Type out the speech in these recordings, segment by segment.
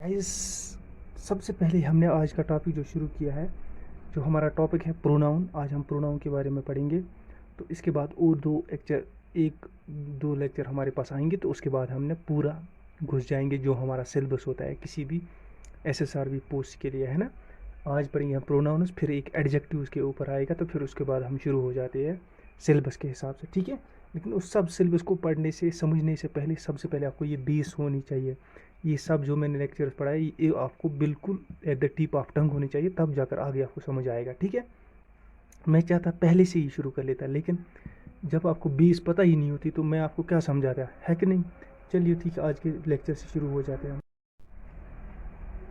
Guys, सबसे पहले हमने आज का टॉपिक जो शुरू किया है, जो हमारा टॉपिक है प्रोनाउन। आज हम प्रोनाउन के बारे में पढ़ेंगे। तो इसके बाद और एक दो लेक्चर हमारे पास आएंगे, तो उसके बाद हमने पूरा घुस जाएंगे जो हमारा सिलेबस होता है किसी भी एसएसआरबी पोस्ट के लिए, है ना। आज पढ़ेंगे हम प्रोनाउंस, फिर एक एडजेक्टिव उसके ऊपर आएगा, तो फिर उसके बाद हम शुरू हो जाते हैं सिलेबस के हिसाब से, ठीक है। लेकिन उस सब सिलेबस को पढ़ने से, समझने से पहले सबसे पहले आपको ये बेस होनी चाहिए। ये सब जो मैंने लेक्चर्स पढ़ाए ये आपको बिल्कुल at the tip of tongue होनी चाहिए, तब जाकर आगे आपको समझ आएगा, ठीक है। मैं चाहता पहले से ही शुरू कर लेता, लेकिन जब आपको बेस पता ही नहीं होती तो मैं आपको क्या समझाता, है कि नहीं। चलिए ठीक है, आज के लेक्चर से शुरू हो जाते हैं।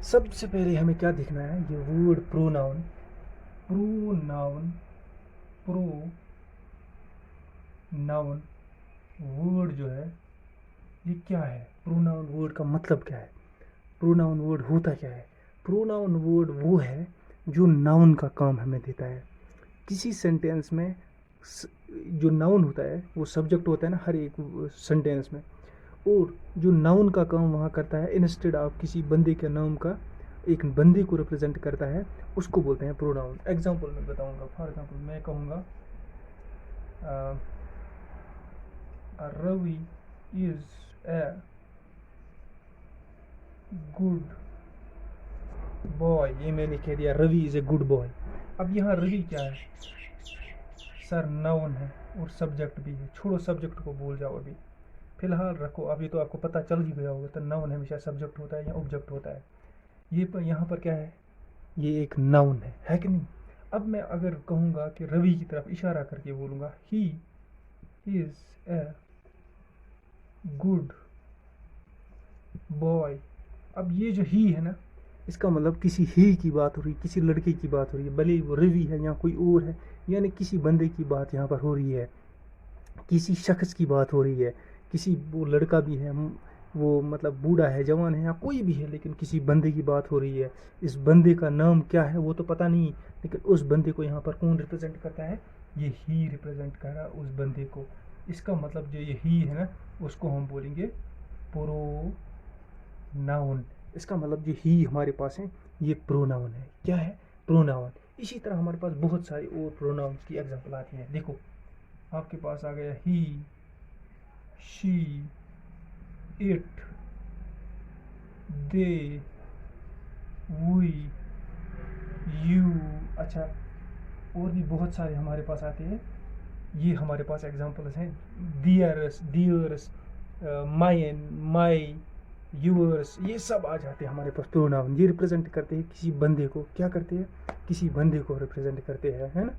सबसे पहले हमें क्या देखना है, ये word pronoun. Pronoun pronoun word जो है ये क्या है, प्रोनाउन वर्ड का मतलब क्या है, प्रोनाउन वर्ड होता क्या है। प्रोनाउन वर्ड वो है जो नाउन का काम हमें देता है किसी सेंटेंस में। जो नाउन होता है वो सब्जेक्ट होता है ना हर एक सेंटेंस में, और जो नाउन का काम वहाँ करता है, इंस्टेड ऑफ किसी बंदे के नाम का, एक बंदे को रिप्रेजेंट करता है, उसको बोलते हैं प्रोनाउन। एग्जांपल मैं बताऊंगा। फॉर एग्जांपल मैं कहूँगा Ravi is a good boy. ये मैंने कह दिया Ravi is a good boy. अब यहाँ रवि क्या है सर, नाउन है और सब्जेक्ट भी है। छोड़ो सब्जेक्ट को, भूल जाओ अभी, फिलहाल रखो। अभी तो आपको पता चल ही गया होगा, तो नाउन हमेशा सब्जेक्ट होता है या ऑब्जेक्ट होता है। ये पर यहाँ पर क्या है, ये एक नाउन है कि नहीं। अब मैं अगर कहूँगा कि रवि की तरफ इशारा करके बोलूँगा he is a good boy. अब ये जो ही है ना, इसका मतलब किसी ही की बात हो रही है, किसी लड़के की बात हो रही है, भले वो रवि है या कोई और है, यानी किसी बंदे की बात यहाँ पर हो रही है, किसी शख्स की बात हो रही है। किसी, वो लड़का भी है, वो मतलब बूढ़ा है, जवान है, या कोई भी है, लेकिन किसी बंदे की बात हो रही है। इस बंदे का नाम क्या है वो तो पता नहीं, लेकिन उस बंदे को यहाँ पर कौन रिप्रेजेंट करता है, ये ही रिप्रेजेंट कर रहा है उस बंदे को। इसका मतलब जो ये ही है ना, उसको हम बोलेंगे प्रोनाउन। इसका मतलब जो ही हमारे पास है ये प्रोनाउन है। क्या है, प्रोनाउन। इसी तरह हमारे पास बहुत सारी और प्रोनाउंस की एग्जांपल आती है। देखो आपके पास आ गया he, she, it, they, we, you. अच्छा, और भी बहुत सारे हमारे पास आते हैं। ये हमारे पास एग्जांपल्स हैं, दियर्स, डियर्स, माइन, माई, यूअर्स। ये सब आ जाते हैं हमारे पास प्रोनाउन। ये रिप्रेजेंट करते हैं किसी बंदे को, क्या करते हैं, किसी बंदे को रिप्रेजेंट करते हैं, है ना।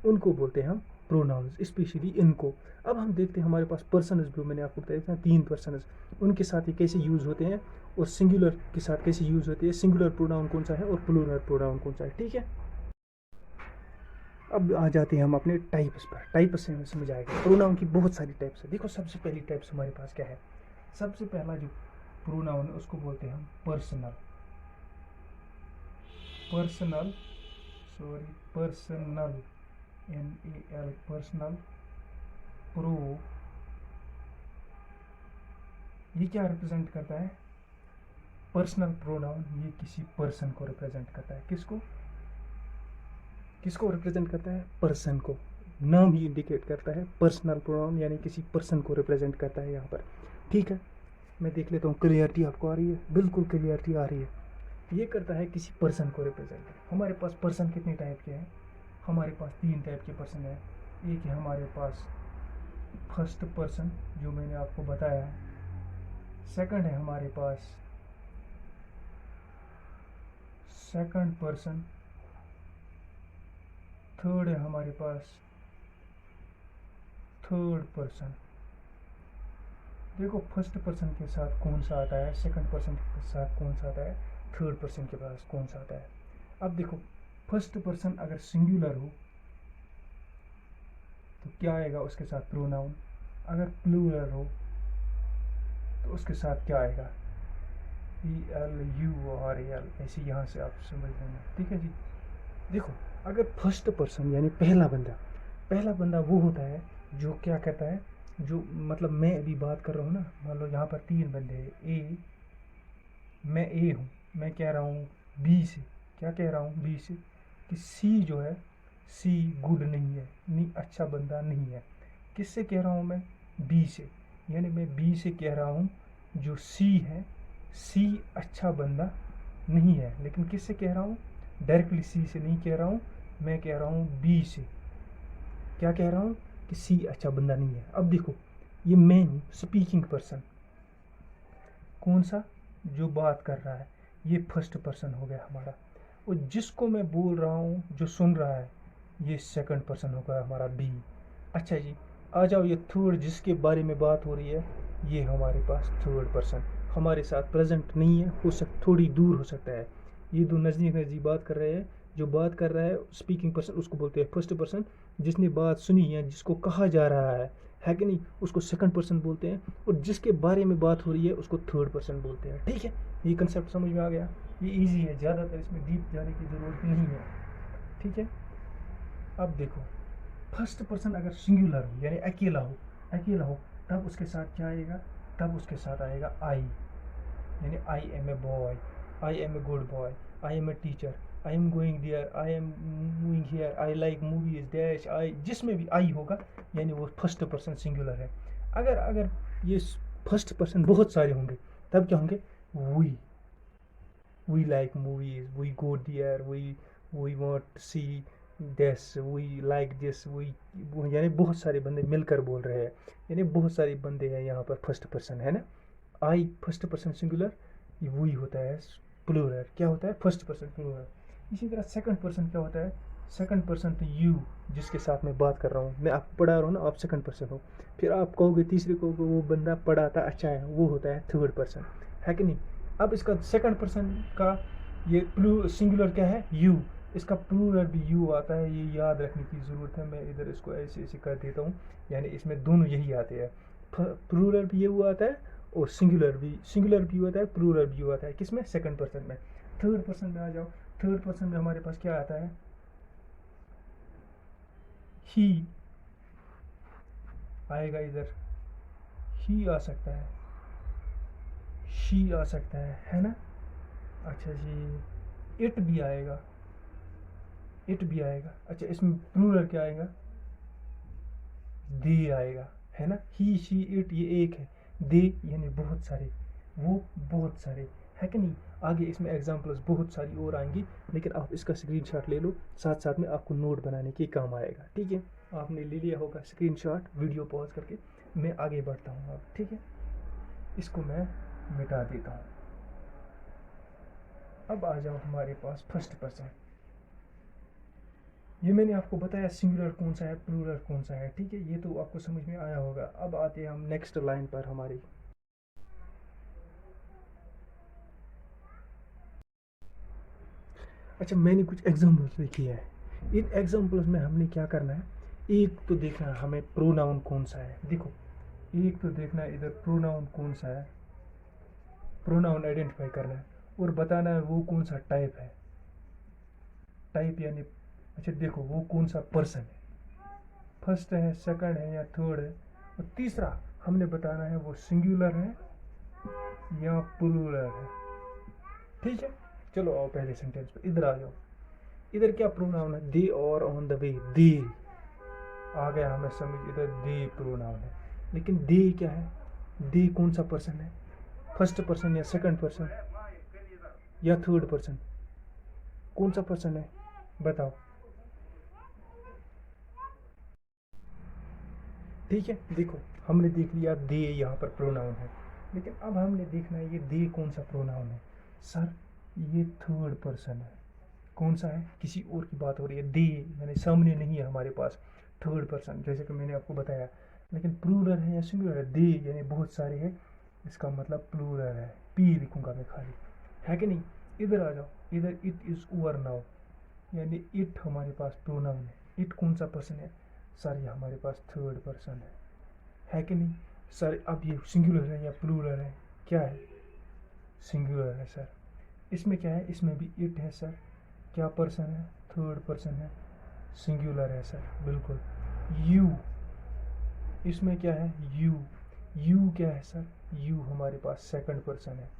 उनको बोलते हैं हम प्रोनाउंस, स्पेशली इनको। अब हम देखते हैं हमारे पास पर्सनस, जो मैंने आपको बताया था 3 पर्सनस, उनके साथ ये कैसे यूज़ होते हैं, और सिंगुलर के साथ कैसे यूज़ होते हैं। सिंगुलर प्रोनाउन कौन सा है और प्लूरल प्रोनाउन कौन सा है, ठीक है। अब आ जाते हैं हम अपने टाइप्स पर। टाइप्स से हमें समझ आएगा प्रोनाउन की बहुत सारी टाइप्स है। देखो सबसे पहली टाइप्स हमारे पास क्या है, सबसे पहला जो प्रोनाउन है उसको बोलते हैं हम personal. Personal, sorry, personal, NAL, personal. Pro, ये क्या रिप्रेजेंट करता है, पर्सनल प्रोनाउन। ये किसी पर्सन को रिप्रेजेंट करता है। किसको, किसको रिप्रेजेंट करता है, पर्सन को। नाम ही इंडिकेट करता है पर्सनल प्रोनाउन, यानी किसी पर्सन को रिप्रेजेंट करता है यहाँ पर, ठीक है। मैं देख लेता हूँ क्लियरिटी आपको आ रही है, बिल्कुल क्लियरिटी आ रही है। ये करता है किसी पर्सन को रिप्रेजेंट। हमारे पास पर्सन कितने टाइप के हैं, हमारे पास 3 टाइप के पर्सन हैं। एक है हमारे पास फर्स्ट पर्सन, जो मैंने आपको बताया है। सेकंड है हमारे पास सेकंड पर्सन। थर्ड है हमारे पास थर्ड पर्सन। देखो फर्स्ट पर्सन के साथ कौन सा आता है, सेकंड पर्सन के साथ कौन सा आता है, थर्ड पर्सन के पास कौन सा आता है। अब देखो फर्स्ट पर्सन अगर सिंगुलर हो तो क्या आएगा उसके साथ, प्रोनाउन। अगर प्लूरल हो तो उसके साथ क्या आएगा, PLURAL। ऐसे यहाँ से आप समझ लेना, ठीक है जी। देखो अगर फर्स्ट पर्सन यानी पहला बंदा, पहला बंदा वो होता है जो क्या कहता है, जो मतलब मैं अभी बात कर रहा हूँ ना, मान लो यहाँ पर 3 बंदे हैं, मैं ए हूँ, मैं कह रहा हूँ बी से, क्या कह रहा हूँ बी से, कि सी जो है, सी गुड नहीं है, नहीं अच्छा बंदा नहीं है। किससे कह रहा हूँ मैं? बी से। यानी मैं बी से कह रहा हूँ जो सी है, सी अच्छा बंदा नहीं है। लेकिन किससे कह रहा हूँ? डायरेक्टली सी से नहीं कह रहा हूँ, मैं कह रहा हूँ बी से। क्या कह रहा हूँ? कि सी अच्छा बंदा नहीं है। अब देखो, ये मैं हूँ स्पीकिंग पर्सन। कौन सा? जो बात कर रहा है, ये फर्स्ट पर्सन हो गया हमारा। और जिसको मैं बोल रहा हूँ, जो सुन रहा है, ये सेकंड पर्सन हो गया हमारा बी। अच्छा जी, आ जाओ ये थर्ड जिसके बारे में बात हो रही है, ये हमारे पास थर्ड पर्सन हमारे साथ प्रेजेंट नहीं है, हो सक थोड़ी दूर हो सकता है। ये दो नज़दीक नज़दीक बात कर रहे हैं। जो बात कर रहा है स्पीकिंग पर्सन, उसको बोलते हैं फर्स्ट पर्सन। जिसने बात सुनी है, जिसको कहा जा रहा है कि नहीं, उसको सेकंड पर्सन बोलते हैं। और जिसके बारे में बात हो रही है, उसको थर्ड पर्सन बोलते हैं। ठीक है, ये कंसेप्ट समझ में आ गया? ये इजी है, ज़्यादातर इसमें डीप जाने की ज़रूरत नहीं है। ठीक है, अब देखो, फर्स्ट पर्सन अगर सिंगुलर हो, यानी अकेला हो, तब उसके साथ क्या आएगा? तब उसके साथ आएगा आई। यानी I am a boy, I am a good boy, I am a teacher, I am going there, I am moving here, I like movies dash I. जिसमें भी आई होगा, यानी वो फर्स्ट पर्सन सिंगुलर है। अगर अगर ये फर्स्ट पर्सन बहुत सारे होंगे, तब क्या होंगे? We like movies, we go there, we want see this, we like this, we. यानी बहुत सारे बंदे मिलकर बोल रहे हैं, यानी बहुत सारे बंदे हैं यहाँ पर फर्स्ट पर्सन, है ना। आई फर्स्ट पर्सन सिंगुलर, ये वही होता है प्लूरल। क्या होता है? First person plural. इसी तरह सेकंड पर्सन क्या होता है? सेकंड पर्सन तो यू, जिसके साथ मैं बात कर रहा हूँ, मैं आपको पढ़ा रहा हूँ ना, आप सेकंड पर्सन हो। फिर आप कहोगे, तीसरे को वो बंदा पढ़ाता अच्छा है, वो होता है थर्ड पर्सन, है कि नहीं। अब इसका सेकंड पर्सन का ये सिंगुलर क्या है? यू। इसका प्लूरल भी यू आता है, ये याद रखने की ज़रूरत है। मैं इधर इसको ऐसे ऐसे कर देता हूँ, यानी इसमें दोनों यही आते हैं। प्लूरल भी ये आता है, और सिंगुलर भी होता है, प्लूरल भी होता है। किसमें? सेकंड पर्सन में। थर्ड पर्सन में आ जाओ, थर्ड पर्सन में हमारे पास क्या आता है? ही आएगा इधर, ही आ सकता है, शी आ सकता है ना। अच्छा जी, इट भी आएगा। अच्छा, इसमें प्लूरल क्या आएगा? दे आएगा, है ना। ही शी इट ये एक है, दे यानी बहुत सारे, वो बहुत सारे, है कि नहीं। आगे इसमें एग्जांपल्स बहुत सारी और आएंगी, लेकिन आप इसका स्क्रीनशॉट ले लो, साथ साथ में आपको नोट बनाने के काम आएगा। ठीक है, आपने ले लिया होगा स्क्रीनशॉट, वीडियो पॉज करके। मैं आगे बढ़ता हूँ अब, ठीक है। इसको मैं मिटा देता हूँ। अब आ जाओ हमारे पास फर्स्ट पर्सन। ये मैंने आपको बताया सिंगुलर कौन सा है, प्लूरल कौन सा है, ठीक है। ये तो आपको समझ में आया होगा। अब आते हैं हम नेक्स्ट लाइन पर हमारी। अच्छा, मैंने कुछ एग्जांपल्स लिखी है। इन एग्जांपल्स में हमने क्या करना है? एक तो देखना है हमें प्रोनाउन कौन सा है। देखो, एक तो देखना है इधर प्रोनाउन कौन सा है, प्रोनाउन आइडेंटिफाई करना है, और बताना है वो कौन सा टाइप है। टाइप यानी, अच्छा देखो, वो कौन सा पर्सन है, फर्स्ट है, सेकंड है या थर्ड है। और तीसरा हमने बताना है वो सिंगुलर है या प्लूरल है। ठीक है, चलो आओ पहले सेंटेंस पे, इधर आ जाओ। इधर क्या प्रोनाउन है? दे और ऑन द वे, दे आ गया हमें समझ। इधर दे प्रोनाउन है, लेकिन दे क्या है? दे कौन सा पर्सन है? फर्स्ट पर्सन या सेकंड पर्सन या थर्ड पर्सन? कौन सा पर्सन है, बताओ। ठीक है, देखो, हमने देख लिया दे यहाँ पर प्रोनाउन है, लेकिन अब हमने देखना है ये दे कौन सा प्रोनाउन है। सर, ये थर्ड पर्सन है। कौन सा है? किसी और की बात हो रही है, दे यानी सामने नहीं है हमारे पास, थर्ड पर्सन, जैसे कि मैंने आपको बताया। लेकिन प्लूरल है या सिंगुलर है? दे यानी बहुत सारे है, इसका मतलब प्लूरल है। पी लिखूंगा मैं खाली, है कि नहीं। इधर आ जाओ, इधर इट इज़ ओवर नाउ, यानी इट हमारे पास प्रोनाउन है। इट कौन सा पर्सन है? सर, ये हमारे पास थर्ड पर्सन है कि नहीं। सर, अब ये सिंगुलर है या प्लूरल है? क्या है? सिंगुलर है सर। इसमें क्या है? इसमें भी इट है सर। क्या पर्सन है? थर्ड पर्सन है, सिंगुलर है सर, बिल्कुल। यू, इसमें क्या है? यू। यू क्या है सर? यू हमारे पास सेकंड पर्सन है।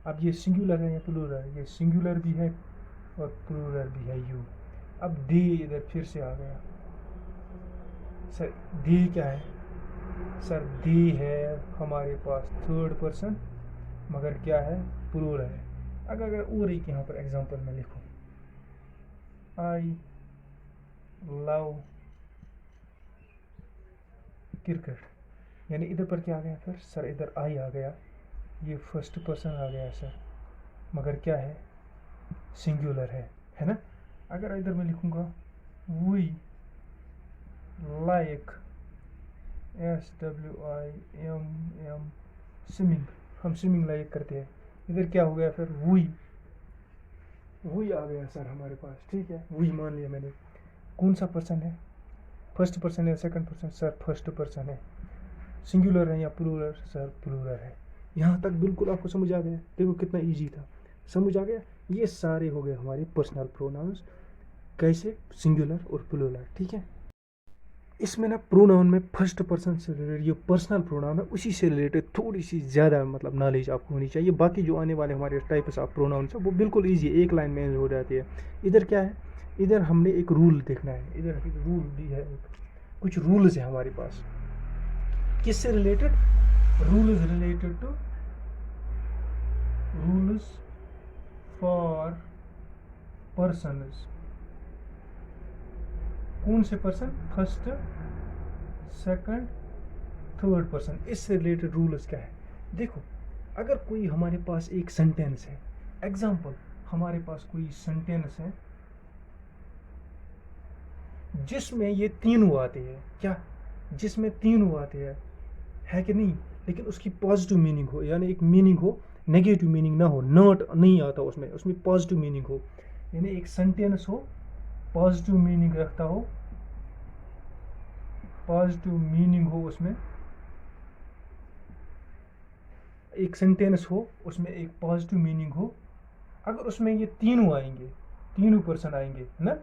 अब ये सिंगुलर है या प्लूरल, ये सिंगुलर भी है और प्लूरल भी है यू। अब दे इधर फिर से आ गया। सर दे क्या है? सर दे है हमारे पास थर्ड पर्सन, मगर क्या है? प्लूरल है। अगर और एक यहाँ पर एग्जांपल में लिखूँ, आई लव क्रिकेट, यानी इधर पर क्या आ गया फिर? सर इधर आई आ गया, ये फर्स्ट पर्सन आ गया सर, मगर क्या है? सिंगुलर है ना। अगर इधर मैं लिखूँगा वी लाइक SWIMM स्विमिंग, हम स्विमिंग लाइक करते हैं, इधर क्या हो गया फिर? वी आ गया सर हमारे पास, ठीक है। वी मान लिया मैंने। कौन सा पर्सन है? फर्स्ट पर्सन है second person? Sir first person है। सिंगुलर है या प्लूरल? सर प्लूरल है। यहाँ तक बिल्कुल आपको समझ आ गया? देखो कितना इजी था, समझ आ गया। ये सारे हो गए हमारे पर्सनल प्रोनाउंस, कैसे? सिंगुलर और प्लूरल, ठीक है। इसमें ना प्रोनाउन में फर्स्ट पर्सन से रिलेटेड ये पर्सनल प्रोनाउन है, उसी से रिलेटेड थोड़ी सी ज़्यादा मतलब नॉलेज आपको होनी चाहिए। बाकी जो आने वाले हमारे टाइप्स ऑफ प्रोनाउंस है वो बिल्कुल इजी है, एक लाइन में हो जाती है। इधर क्या है? इधर हमने एक रूल देखना है, इधर एक रूल भी है, कुछ रूल्स है हमारे पास। किससे related? Rule is related to rules for persons. कौन से person? First second third person, इससे रिलेटेड रूल्स क्या है? देखो अगर कोई हमारे पास एक सेंटेंस है, एग्जाम्पल हमारे पास कोई सेंटेंस है जिसमें ये तीनों आते हैं, क्या? जिसमें तीनों आते हैं, है कि नहीं? लेकिन उसकी पॉजिटिव मीनिंग हो, यानी एक मीनिंग हो, नेगेटिव मीनिंग ना हो, नॉट नहीं आता उसमें, उसमें पॉजिटिव मीनिंग हो, यानी एक सेंटेंस हो पॉजिटिव मीनिंग रखता हो, पॉजिटिव मीनिंग हो उसमें, एक सेंटेंस हो उसमें एक पॉजिटिव मीनिंग हो। अगर उसमें ये तीनों आएंगे, तीनों पर्सन आएंगे ना,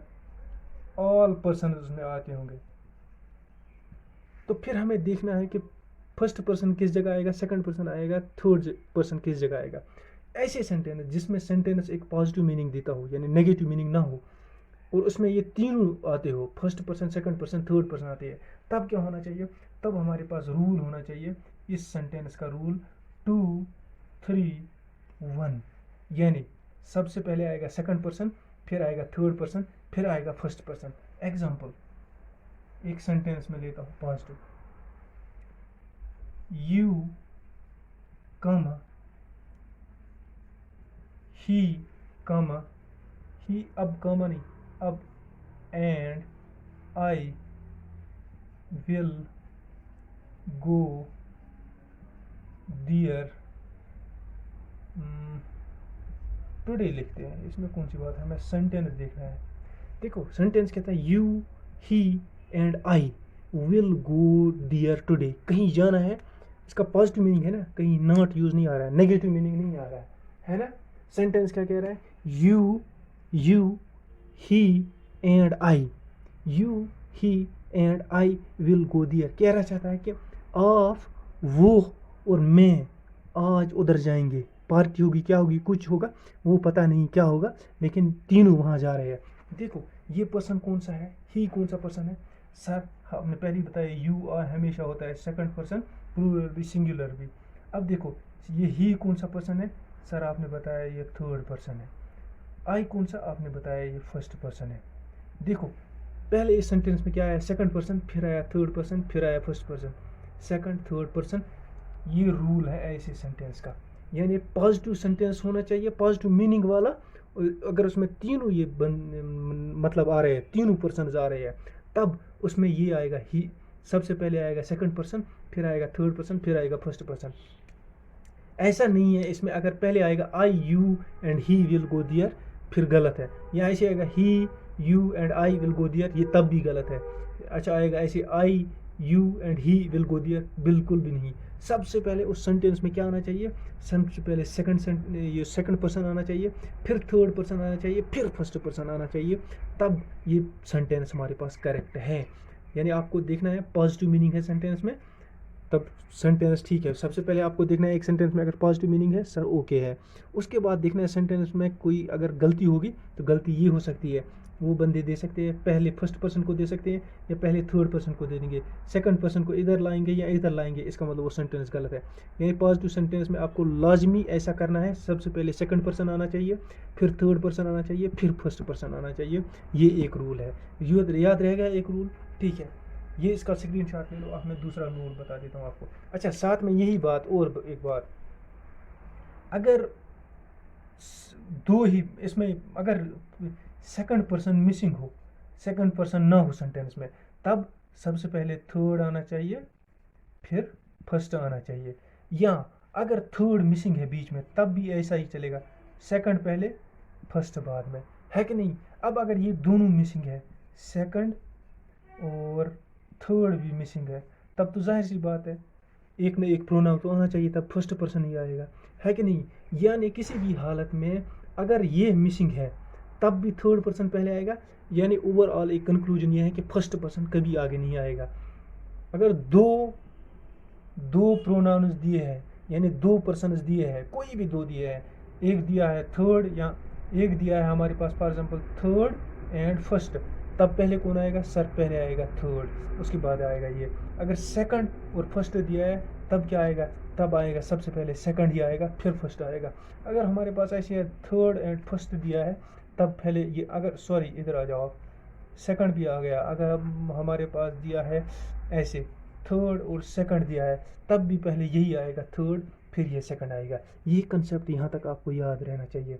ऑल पर्सन उसमें आते होंगे, तो फिर हमें देखना है कि फर्स्ट पर्सन किस जगह आएगा, सेकंड पर्सन आएगा, थर्ड पर्सन किस जगह आएगा। ऐसे सेंटेंस जिसमें सेंटेंस एक पॉजिटिव मीनिंग देता हो, यानी नेगेटिव मीनिंग ना हो, और उसमें ये तीनों आते हो, first person second person third person आते हैं, तब क्या होना चाहिए? तब हमारे पास रूल होना चाहिए इस सेंटेंस का रूल 2 3 1, यानी सबसे पहले आएगा सेकंड पर्सन, फिर आएगा थर्ड पर्सन, फिर आएगा फर्स्ट पर्सन। एग्जाम्पल एक सेंटेंस में लेता हूँ पॉजिटिव, यू कमा ही कमा ही, अब कमा नहीं, अब and I will go there today लिखते हैं। इसमें कौन सी बात है? हमें सेंटेंस देखना है। देखो सेंटेंस कहता है you he and I will go there today, कहीं जाना है, इसका पॉजिटिव मीनिंग है ना, कहीं नॉट यूज नहीं आ रहा है, नेगेटिव मीनिंग नहीं आ रहा है ना। सेंटेंस क्या कह रहा है? You he and I, you he and I will go there, कह रहा चाहता है कि आप, वो और मैं आज उधर जाएंगे, पार्टी होगी, क्या होगी, कुछ होगा, वो पता नहीं क्या होगा, लेकिन तीनों वहाँ जा रहे हैं। देखो ये पर्सन कौन सा है? ही कौन सा पर्सन है? सर हमने पहले ही बताया यू आर हमेशा होता है सेकंड पर्सन, प्लूरल भी सिंगुलर भी। अब देखो ये ही कौन सा पर्सन है? सर आपने बताया ये थर्ड पर्सन है। आई कौन सा? आपने बताया ये फर्स्ट पर्सन है। देखो पहले इस सेंटेंस में क्या आया? सेकंड पर्सन, फिर आया थर्ड पर्सन, फिर आया first person, second third person. ये रूल है ऐसे सेंटेंस का, यानी पॉजिटिव सेंटेंस होना चाहिए, पॉजिटिव मीनिंग वाला। अगर उसमें तीनों ये मतलब आ रहे हैं, तीनों पर्सन आ रहे हैं, तब उसमें ये आएगा ही, सबसे पहले आएगा सेकंड पर्सन, फिर आएगा थर्ड पर्सन, फिर आएगा फर्स्ट पर्सन। ऐसा नहीं है इसमें अगर पहले आएगा I you and he will go there, फिर गलत है। या ऐसे आएगा he you and I will go there, ये तब भी गलत है। अच्छा आएगा ऐसे I you and he will go there, बिल्कुल भी नहीं। सबसे पहले उस सेंटेंस में क्या आना चाहिए? सबसे पहले ये सेकंड पर्सन आना चाहिए, फिर थर्ड पर्सन आना चाहिए, फिर फर्स्ट पर्सन आना चाहिए, तब ये सेंटेंस हमारे पास करेक्ट है। यानी आपको देखना है पॉजिटिव मीनिंग है सेंटेंस में, तब सेंटेंस ठीक है। सबसे पहले आपको देखना है एक सेंटेंस में अगर पॉजिटिव मीनिंग है सर ओके है। उसके बाद देखना है सेंटेंस में कोई अगर गलती होगी तो गलती ये हो सकती है, वो बंदे दे सकते हैं, पहले फर्स्ट पर्सन को दे सकते हैं या पहले थर्ड पर्सन को दे देंगे, सेकंड पर्सन को इधर लाएंगे या इधर लाएंगे, इसका मतलब वो सेंटेंस गलत है। यानी पॉजिटिव सेंटेंस में आपको लाजमी ऐसा करना है, सबसे पहले सेकंड पर्सन आना चाहिए, फिर थर्ड पर्सन आना चाहिए, फिर फर्स्ट पर्सन आना चाहिए। ये एक रूल है, याद रहेगा एक रूल, ठीक है। ये इसका स्क्रीनशॉट ले लो। अब मैं दूसरा रूल बता देता हूँ आपको। अच्छा, साथ में यही बात और एक बात, अगर दो ही इसमें अगर सेकंड पर्सन मिसिंग हो, सेकंड पर्सन ना हो सेंटेंस में, तब सबसे पहले थर्ड आना चाहिए, फिर फर्स्ट आना चाहिए। या अगर थर्ड मिसिंग है बीच में तब भी ऐसा ही चलेगा, सेकंड पहले फर्स्ट बाद में, है कि नहीं। अब अगर ये दोनों मिसिंग है, सेकंड और थर्ड भी मिसिंग है, तब तो जाहिर सी बात है एक में एक प्रोनाउन तो आना चाहिए, तब फर्स्ट पर्सन ही आएगा, है कि नहीं। यानी किसी भी हालत में अगर ये मिसिंग है तब भी थर्ड पर्सन पहले आएगा। यानी ओवरऑल एक कंक्लूजन ये है कि फर्स्ट पर्सन कभी आगे नहीं आएगा। अगर दो दो प्रोनाउंस दिए हैं, यानी दो पर्सनस दिए हैं, कोई भी दो दिए हैं, एक दिया है थर्ड या एक दिया है हमारे पास for example third and first, तब पहले कौन आएगा, सर पहले आएगा थर्ड, उसके बाद आएगा ये। अगर सेकंड और फर्स्ट दिया है तब क्या आएगा, तब आएगा सबसे पहले सेकंड ही आएगा, फिर फर्स्ट आएगा। अगर हमारे पास ऐसे है थर्ड एंड फर्स्ट दिया है, तब पहले ये, अगर सॉरी इधर आ जाओ, सेकंड भी आ गया। अगर हमारे पास दिया है ऐसे थर्ड और सेकंड दिया है, तब भी पहले यही आएगा थर्ड, फिर ये सेकंड आएगा। ये कंसेप्ट यहाँ तक आपको याद रहना चाहिए।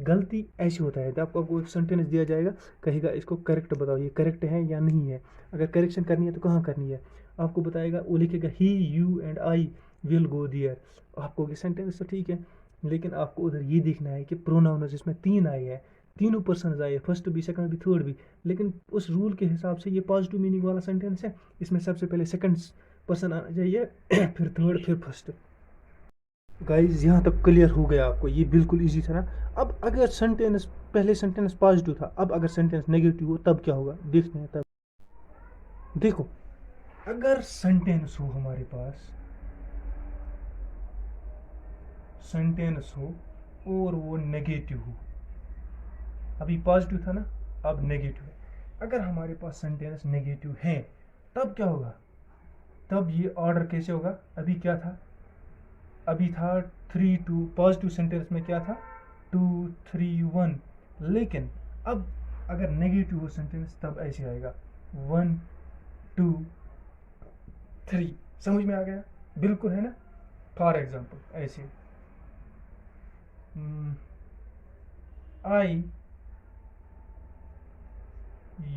गलती ऐसे होता है, जब आपको एक सेंटेंस दिया जाएगा, कहेगा इसको करेक्ट बताओ, ये करेक्ट है या नहीं है। अगर करेक्शन करनी है तो कहाँ करनी है, आपको बताएगा, वो लिखेगा he you and I will go there. आपको ये सेंटेंस तो ठीक है, लेकिन आपको उधर ये देखना है कि प्रोनाउन जिसमें तीन आए हैं, तीनों पर्सन आए, फर्स्ट भी सेकंड भी थर्ड भी, लेकिन उस रूल के हिसाब से ये पॉजिटिव मीनिंग वाला सेंटेंस है, इसमें सबसे पहले सेकंड पर्सन आना चाहिए, फिर थर्ड, फिर फर्स्ट। गाइज यहाँ तक क्लियर हो गया आपको, ये बिल्कुल इजी था ना। अब अगर सेंटेंस पहले सेंटेंस पॉजिटिव था, अब अगर सेंटेंस नेगेटिव हो तब क्या होगा, देखते हैं। तब देखो, अगर सेंटेंस हो हमारे पास, सेंटेंस हो और वो नेगेटिव हो, अभी पॉजिटिव था ना, अब नेगेटिव है। अगर हमारे पास सेंटेंस नेगेटिव है तब क्या होगा, तब ये ऑर्डर कैसे होगा। अभी क्या था, अभी था 3-2, पॉजिटिव सेंटेंस में क्या था 2-3-1, लेकिन अब अगर नेगेटिव हो सेंटेंस तब ऐसे आएगा 1-2-3। समझ में आ गया, बिल्कुल है ना। फॉर एग्जाम्पल ऐसे I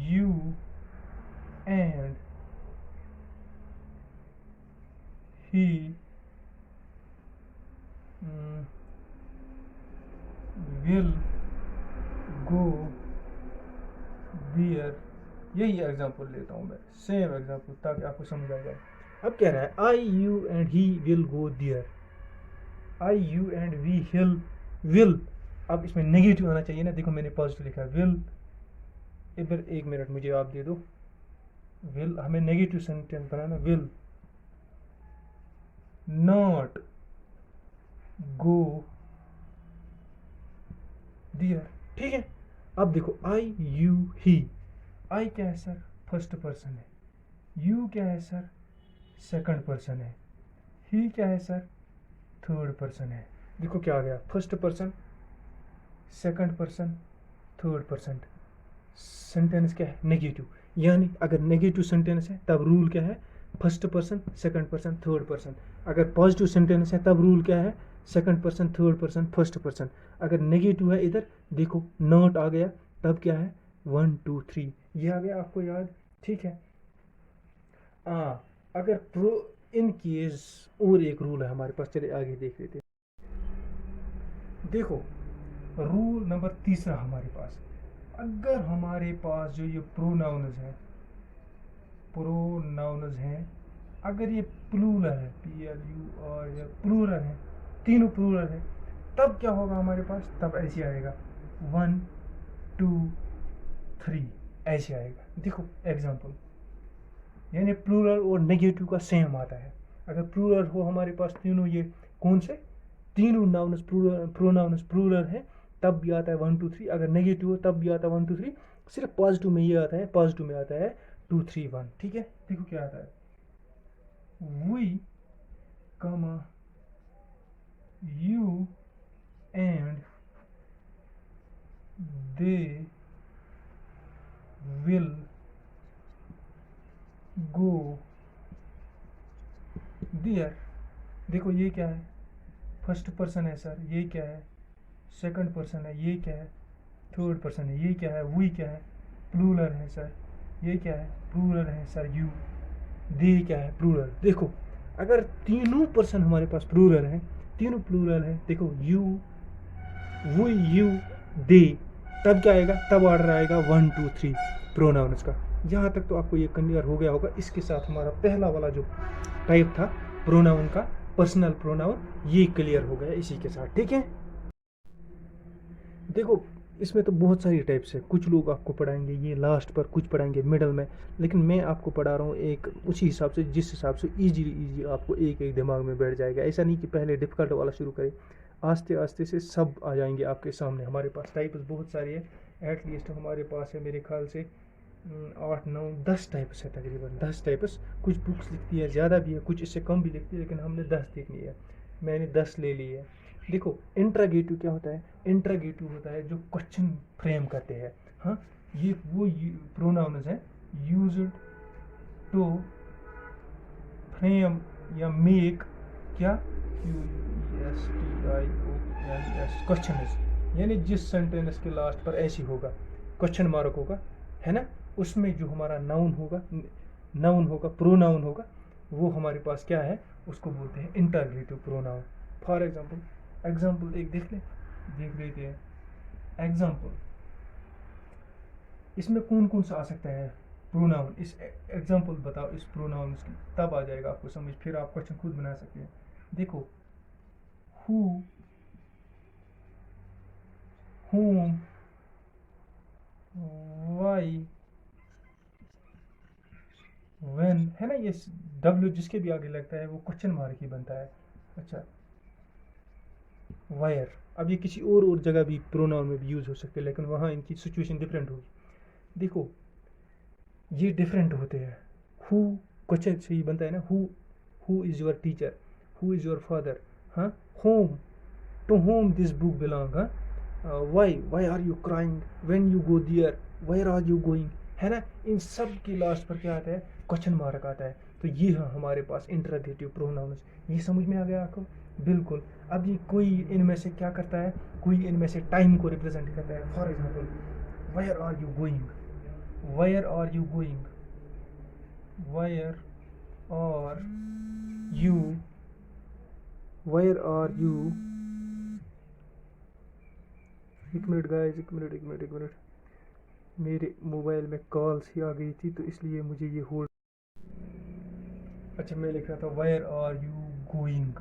you and he will go there. यही एग्जाम्पल लेता हूँ मैं, सेम एग्जाम्पल, ताकि आपको समझ आ जाए। अब कह रहा है I you and he will go there, I you and we hill will. अब इसमें नेगेटिव आना चाहिए ना, देखो मैंने पॉजिटिव लिखा है विल, इधर एक मिनट मुझे आप दे दो। विल हमें नेगेटिव सेंटेंस बनाना, विल नॉट गो दियर, ठीक है। अब देखो आई यू ही, आई क्या है सर, फर्स्ट पर्सन है, यू क्या है सर, सेकंड पर्सन है, ही क्या है सर, थर्ड पर्सन है। देखो क्या आ गया, first person, second person, third person. Sentence क्या है, नेगेटिव। यानी अगर नेगेटिव सेंटेंस है तब रूल क्या है, first person, second person, third person. अगर पॉजिटिव सेंटेंस है तब रूल क्या है, second person, third person, first person. अगर नेगेटिव है इधर देखो नॉट आ गया, तब क्या है 1-2-3, ये आ गया आपको याद, ठीक है। अगर प्रो इन केस और एक रूल है हमारे पास, चले आगे देख लेते हैं। देखो रूल नंबर तीसरा हमारे पास, अगर हमारे पास जो ये प्रोनाउन्स हैं, अगर ये प्लूरल है, PLUR या प्लूरल है, तीनों प्लूरल है, तब क्या होगा हमारे पास, तब ऐसे आएगा 1-2-3, ऐसे आएगा। देखो एग्जाम्पल, यानी प्लूरल और नेगेटिव का सेम आता है। अगर प्लूरल हो हमारे पास तीनों, ये कौन से तीनों नाउन्स प्रोनाउन्स प्लूरल है, तब भी आता है 1 2 3। अगर नेगेटिव हो तब भी आता है 1 2 3। सिर्फ पॉजिटिव में ये आता है, पॉजिटिव में आता है 2 3 1। ठीक है, देखो क्या आता है, we comma you and they will go there. देखो ये क्या है, फर्स्ट पर्सन है सर, ये क्या है, सेकंड पर्सन है, ये क्या है, थर्ड पर्सन है, ये क्या है, वी क्या है, प्लूरल है सर, ये क्या है, प्लूरल है सर, यू, दे क्या है, प्लूरल। देखो अगर तीनों पर्सन हमारे पास प्लूरल है, तीनों प्लूरल है, देखो यू, वी, यू, दे, तब क्या आएगा, तब ऑर्डर आएगा 1 2 3 प्रोनाउंस का। यहाँ तक तो आपको ये क्लियर हो गया होगा। इसके साथ हमारा पहला वाला जो टाइप था प्रोनाउन का, पर्सनल प्रोनाउन, ये क्लियर हो गया इसी के साथ। ठीक है, देखो इसमें तो बहुत सारी टाइप्स है, कुछ लोग आपको पढ़ाएंगे ये लास्ट पर, कुछ पढ़ाएंगे मिडल में, लेकिन मैं आपको पढ़ा रहा हूँ एक उसी हिसाब से जिस हिसाब से इजी आपको एक एक दिमाग में बैठ जाएगा। ऐसा नहीं कि पहले डिफ़िकल्ट वाला शुरू करें, आस्ते आस्ते से सब आ जाएंगे आपके सामने। हमारे पास टाइप्स बहुत सारी है, एटलीस्ट हमारे पास है मेरे ख्याल से 8 9 10 टाइप्स है, तकरीबन 10 टाइप्स। कुछ बुक्स लिखती है ज़्यादा भी है, कुछ इससे कम भी लिखती है, लेकिन हमने 10 देखनी है, मैंने 10 ले ली है। देखो इंट्रागेटिव क्या होता है, इंट्रागेटिव होता है जो क्वेश्चन फ्रेम करते हैं। हाँ, ये वो प्रोनाउन्स हैं यूज्ड टू फ्रेम या मेक क्या, QUESTIONS क्वेश्चन, यानी जिस सेंटेंस के लास्ट पर ऐसी होगा, क्वेश्चन मार्क होगा, है ना, उसमें जो हमारा नाउन होगा प्रोनाउन होगा, वो हमारे पास क्या है, उसको बोलते हैं इंट्रागेटिव प्रोनाउन। फॉर एग्जाम्पल एक देख लेते हैं एग्जाम्पल, इसमें कौन कौन सा आ सकता है प्रोनाउन, इस एग्जाम्पल बताओ इस प्रोनाउन की, तब आ जाएगा आपको समझ, फिर आप क्वेश्चन खुद बना सकते हैं। देखो हु, whom, वाई, व्हेन, है ना, ये डब्ल्यू जिसके भी आगे लगता है वो क्वेश्चन मार्क ही बनता है। अच्छा, वायर, अब ये किसी और जगह भी प्रोनाउन में भी यूज़ हो सकते हैं, लेकिन वहाँ इनकी सिचुएशन डिफरेंट होगी। देखो ये डिफरेंट होते हैं। हु क्वेश्चन से ही बनता है ना, who is your teacher, who is your father, हाँ, whom, to whom this book belong, हाँ, why are you crying, when you go there, where are you going, है ना, इन सब की लास्ट पर क्या आता है, क्वेश्चन मार्क आता है। तो ये है हमारे पास इंट्रागेटिव प्रोनाउंस। ये समझ में आ गया आपको? बिल्कुल। अब ये कोई इनमें से क्या करता है, कोई इनमें से टाइम को रिप्रेजेंट करता है। For example, where are you going, where are you going, where are you, where are you, एक मिनट गाइस, एक मिनट, मेरे मोबाइल में कॉल्स ही आ गई थी तो इसलिए मुझे ये होल्ड। अच्छा, मैं लिख रहा था where are you going,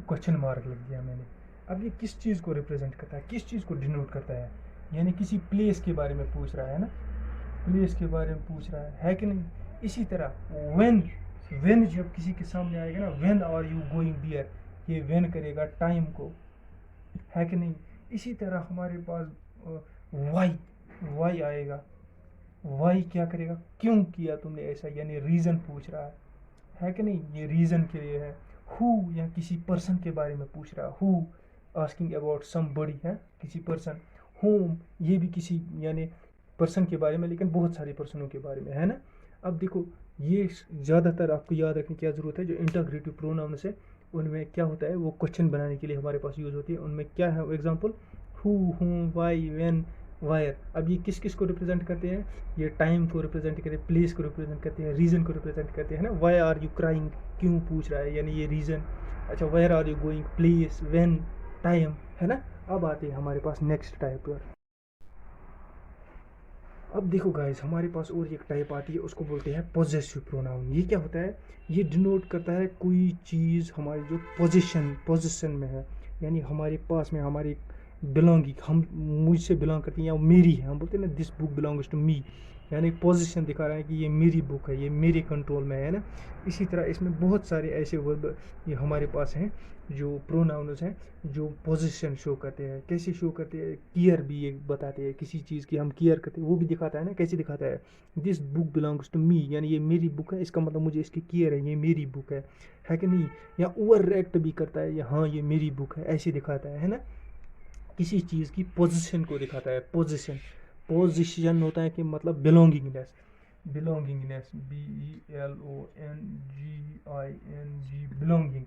question mark लिख दिया मैंने। अब ये किस चीज़ को रिप्रेजेंट करता है, किस चीज़ को डिनोट करता है, यानी किसी प्लेस के बारे में पूछ रहा है ना, प्लेस के बारे में पूछ रहा है कि नहीं। इसी तरह व्हेन जब किसी के सामने आएगा ना, when are you going there, ये व्हेन करेगा टाइम को, है कि नहीं। इसी तरह हमारे पास वाई आएगा, वाई क्या करेगा, क्यों किया तुमने ऐसा, यानी रीज़न पूछ रहा है कि नहीं, ये रीज़न के लिए है। हु या किसी पर्सन के बारे में पूछ रहा है, हु आस्किंग अबाउट समबडी, है किसी पर्सन। होम, ये भी किसी यानी पर्सन के बारे में, लेकिन बहुत सारे पर्सनों के बारे में, है ना। अब देखो ये ज़्यादातर आपको याद रखने की क्या ज़रूरत है, जो इंटरग्रेटिव प्रोनाउंस है उनमें क्या होता है, वो क्वेश्चन बनाने के लिए हमारे पास यूज़ होती है। उनमें क्या है example, who, whom, why, when, where. अब ये किस किस को रिप्रेजेंट करते हैं, ये टाइम को रिप्रेजेंट करते हैं, प्लेस को रिप्रेजेंट करते हैं, रीज़न को रिप्रेजेंट करते हैं ना। वाई आर यू क्राइंग, क्यों पूछ रहा है, यानी ये रीज़न। अच्छा, where are you going, place, when, time, है ना। अब आते हैं हमारे पास नेक्स्ट टाइप पर। अब देखो गाइस, हमारे पास और एक टाइप आती है, उसको बोलते हैं पॉजेसिव प्रोनाउन। ये क्या होता है, ये डिनोट करता है कोई चीज़ हमारी जो पोजीशन में है, यानी हमारे पास में, हमारी बिलोंगिंग, हम मुझसे बिलोंग करती हैं या मेरी है, हम बोलते हैं ना this book belongs to me, यानी पोजीशन दिखा रहा है कि ये मेरी बुक है, ये मेरे कंट्रोल में है ना। इसी तरह इसमें बहुत सारे ऐसे वर्ब ये हमारे पास हैं जो प्रोनाउंस हैं जो पोजीशन शो करते हैं। कैसे शो करते हैं, केयर भी ये बताते हैं, किसी चीज़ की हम केयर करते हैं वो भी दिखाता है ना। कैसे दिखाता है, this book belongs to me, यानी ये मेरी बुक है, इसका मतलब मुझे इसकी केयर है, ये मेरी बुक है कि नहीं। या ओवर रिएक्ट भी करता है, या हाँ ये मेरी बुक है, ऐसे दिखाता है ना। किसी चीज़ की पोजीशन को दिखाता है। पोजीशन, पोजीशन होता है कि मतलब बिलोंगिंगनेस, बिलोंगिंगनेस BELONGING, बिलोंगिंग,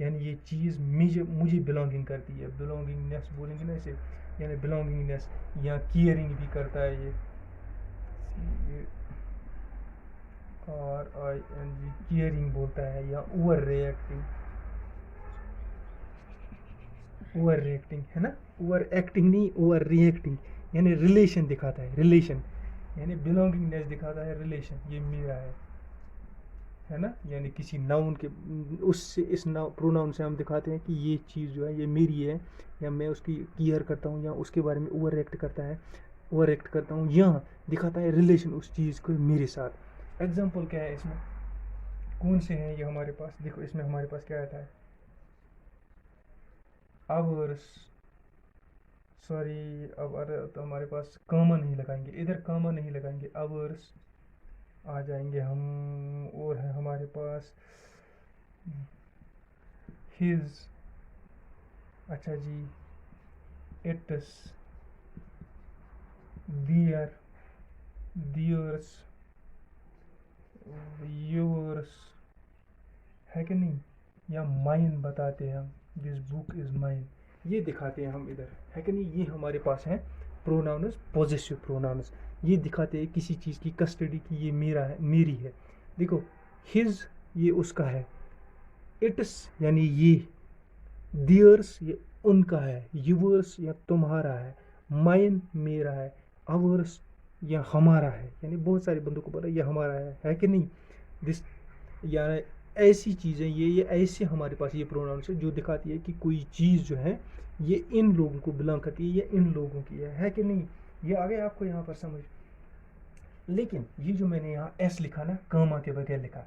यानी ये चीज़ मुझे मुझे बिलोंगिंग करती है। बिलोंगिंगनेस बोलेंगे ना इसे, यानी बिलोंगिंगनेस। या केयरिंग भी करता है ये CARING, केयरिंग बोलता है। या ओवर रिएक्टिंग, ओवर रिएक्टिंग है ना, ओवर एक्टिंग नहीं, ओवर रिएक्टिंग, यानी रिलेशन दिखाता है, रिलेशन, यानी बिलोंगिंगनेस दिखाता है, रिलेशन, ये मेरा है ना। यानी किसी नाउन के उससे इस प्रोनाउन से हम दिखाते हैं कि ये चीज़ जो है ये मेरी है, या मैं उसकी केयर करता हूँ, या उसके बारे में ओवर एक्ट करता है, ओवर एक्ट करता हूँ, या दिखाता है रिलेशन उस चीज़ को मेरे साथ। एग्जाम्पल क्या है इसमें, कौन से हैं ये हमारे पास, देखो इसमें हमारे पास क्या आता है, आवर्स, सॉरी अब अरे तो हमारे पास कामा नहीं लगाएंगे, इधर कामा नहीं लगाएंगे, आवर्स आ जाएंगे हम। और है हमारे पास हिज, अच्छा जी, इट्स, दियर, दियर्स, योर्स, है कि नहीं। या माइन बताते हैं हम, दिस बुक इज़ माइन, ये दिखाते हैं हम इधर, है कि नहीं। ये हमारे पास हैं प्रोनाउंस, पॉजेसिव प्रोनाउंस, ये दिखाते हैं किसी चीज़ की कस्टडी की, ये मेरा है, मेरी है। देखो हिज ये उसका है, इट्स यानी ये, दियर्स ये उनका है, यूवर्स या तुम्हारा है, माइन मेरा है, आवर्स या हमारा है, यानी बहुत सारे बंदों को पता है ये हमारा है कि नहीं। दिस या ऐसी चीज़ें, ये ऐसे हमारे पास ये प्रोनाउंस है जो दिखाती है कि कोई चीज़ जो है ये इन लोगों को बिलोंग करती है, ये इन लोगों की है कि नहीं। ये आ गया आपको यहाँ पर समझ। लेकिन ये जो मैंने यहाँ एस लिखा ना, कामा के बगैर लिखा है,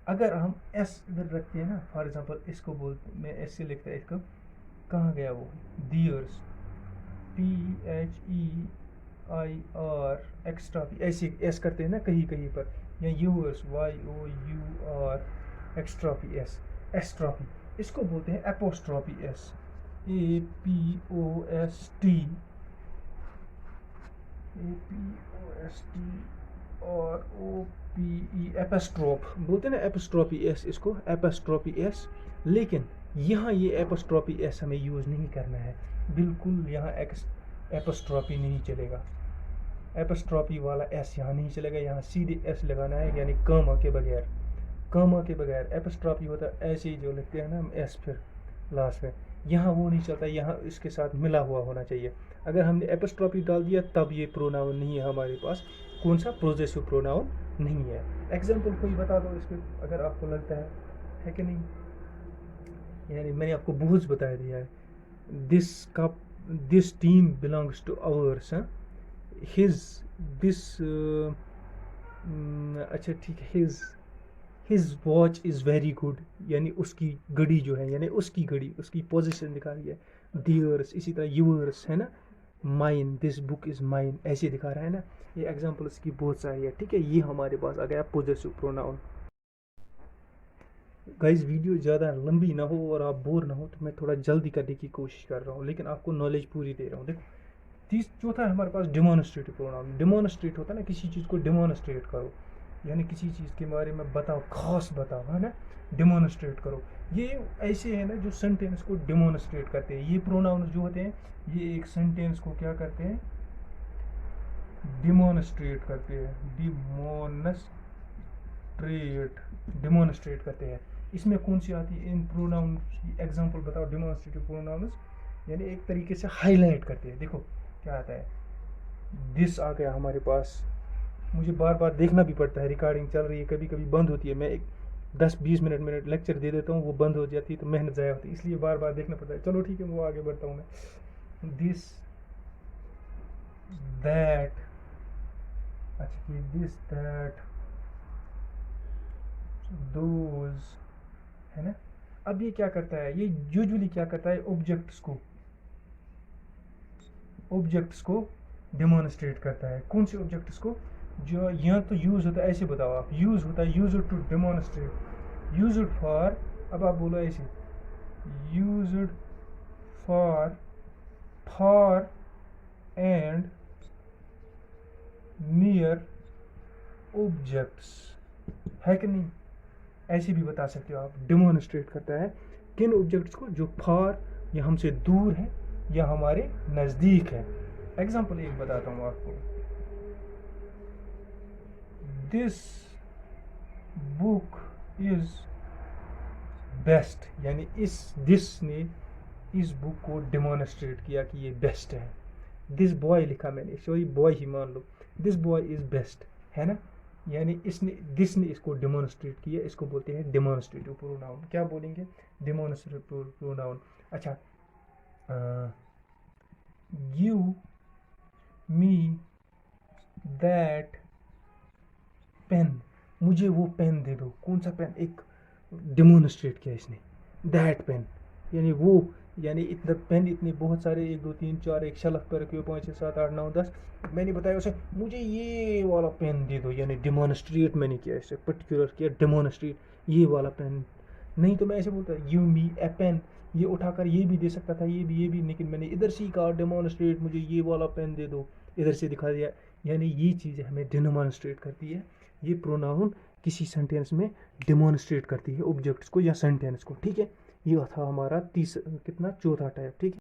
अगर हम एस इधर रखते हैं ना, फॉर एग्जांपल इसको बोलते, मैं एस से लिखता है इसको, कहाँ गया वो, दियर्स, PHEIR एक्स्ट्रा पी, ऐसे एस करते हैं ना कहीं कहीं पर, या yours, YOUR extra P S, apostrophe, इसको बोलते हैं एपोस्ट्रॉपी एस, APOST और OPE, एपेस्ट्रोप बोलते हैं ना, एपोस्ट्रॉपी एस, इसको एपेस्ट्रॉपी एस। लेकिन यहाँ ये एपोस्ट्रॉपी एस हमें यूज़ नहीं करना है, बिल्कुल यहाँ एपोस्ट्रॉपी नहीं चलेगा, एपोस्ट्रॉपी वाला एस यहाँ नहीं चलेगा, यहाँ सीधे एस लगाना है, यानी कामा के बगैर, कामा के बगैर। एपोस्ट्रॉपी होता है ऐसे ही जो लिखते हैं ना हम एस फिर लास्ट में, यहाँ वो नहीं चलता, यहाँ इसके साथ मिला हुआ होना चाहिए। अगर हमने एपोस्ट्रॉपी डाल दिया तब ये प्रोनाउन नहीं है हमारे पास, कौन सा, प्रोजेसिव प्रोनाउन नहीं है। एग्जाम्पल कोई बता दो इस पर अगर आपको लगता है कि नहीं। यानी मैंने आपको बहुत बताया दिया है, this cup, this team belongs two hours, his, this, अच्छा ठीक है, his watch is very good, यानी उसकी घड़ी जो है, यानी उसकी घड़ी, उसकी पोजीशन दिखा रही है। दियर्स, इसी तरह यूअर्स है ना, mine, this book is mine, ऐसे दिखा रहा है ना। ये एग्जांपल इसकी बहुत सारी है, ठीक है। ये हमारे पास आ गया पोजेसिव प्रोनाउन। गाइस वीडियो ज़्यादा लंबी ना हो और आप बोर ना हो तो मैं थोड़ा जल्दी करने की कोशिश कर रहा हूँ, लेकिन आपको नॉलेज पूरी दे रहा हूँ। देखो चौथा है हमारे पास डिमॉन्स्ट्रेटिव प्रोनाउन। डिमॉन्स्ट्रेट होता है ना, किसी चीज़ को डिमॉन्स्ट्रेट करो, यानी किसी चीज़ के बारे में बताओ, खास बताओ, है ना, डिमॉन्स्ट्रेट करो। ये ऐसे है ना जो सेंटेंस को डिमॉन्स्ट्रेट करते हैं। ये प्रोनाउन जो होते हैं ये एक सेंटेंस को क्या करते हैं, डिमॉन्स्ट्रेट करते हैं, डिमॉन्स्ट्रेट करते हैं। इसमें कौन सी आती है, इन प्रोनाउन की एग्जांपल बताओ। डिमॉन्स्ट्रेटिव प्रोनाउंस यानी एक तरीके से हाईलाइट करते हैं। देखो क्या आता है, दिस आ गया हमारे पास, मुझे बार बार देखना भी पड़ता है, रिकॉर्डिंग चल रही है, कभी कभी बंद होती है, मैं एक 10-20 मिनट लेक्चर दे देता हूँ, वो बंद हो जाती है तो मेहनत ज़ाया होती है, इसलिए बार बार देखना पड़ता है। चलो ठीक है, वो आगे बढ़ता हूँ मैं। दिस, दैट, अच्छा कि दिस दैट दोज, है ना। अब ये क्या करता है, ये यूजुअली क्या करता है, ऑब्जेक्ट्स को डेमोन्स्ट्रेट करता है। कौन से ऑब्जेक्ट्स को, जो यहाँ तो यूज होता है, ऐसे बताओ आप, यूज होता है use to demonstrate, use for, अब आप बोलो ऐसे, use for and near objects, है कि नहीं। ऐसे भी बता सकते हो आप, डेमोन्स्ट्रेट करता है किन ऑब्जेक्ट्स को, जो फार या हमसे दूर है या हमारे नज़दीक है। एग्जाम्पल एक बताता हूँ आपको, दिस बुक इज बेस्ट, यानी दिस ने इस बुक को डेमोन्स्ट्रेट किया कि ये बेस्ट है। दिस बॉय लिखा मैंने, सॉरी बॉय ही मान लो, दिस बॉय इज बेस्ट, है ना। यानी दिस ने इसको डेमोन्स्ट्रेट किया, इसको बोलते हैं डेमोन्स्ट्रेटिव प्रोनाउन। क्या बोलेंगे, डेमोन्स्ट्रेटिव प्रोनाउन। अच्छा, गिव मी दैट पेन, मुझे वो पेन दे दो। कौन सा पेन, एक डेमोन्स्ट्रेट किया इसने, दैट पेन, यानी वो, यानी इतना पेन, इतने बहुत सारे, 1 2 3 4 एक शेल्फ पर रखे हुए, 5 6 7 8 9 10, मैंने बताया उसे मुझे ये वाला पेन दे दो, यानी डेमोन्स्ट्रेट मैंने किया, इसे पर्टिकुलर किया, डेमोन्स्ट्रेट ये वाला पेन। नहीं तो मैं ऐसे बोलता गिव मी ए पेन, ये उठाकर ये भी दे सकता था, ये भी, लेकिन मैंने इधर से ही कहा डेमोन्स्ट्रेट, मुझे ये वाला पेन दे दो, इधर से दिखा दिया। यानी ये चीज़ें हमें डेमोन्स्ट्रेट करती है, ये प्रोनाउन किसी सेंटेंस में डेमोन्स्ट्रेट करती है ऑब्जेक्ट्स को या सेंटेंस को, ठीक है। ये था हमारा चौथा टाइप, ठीक है।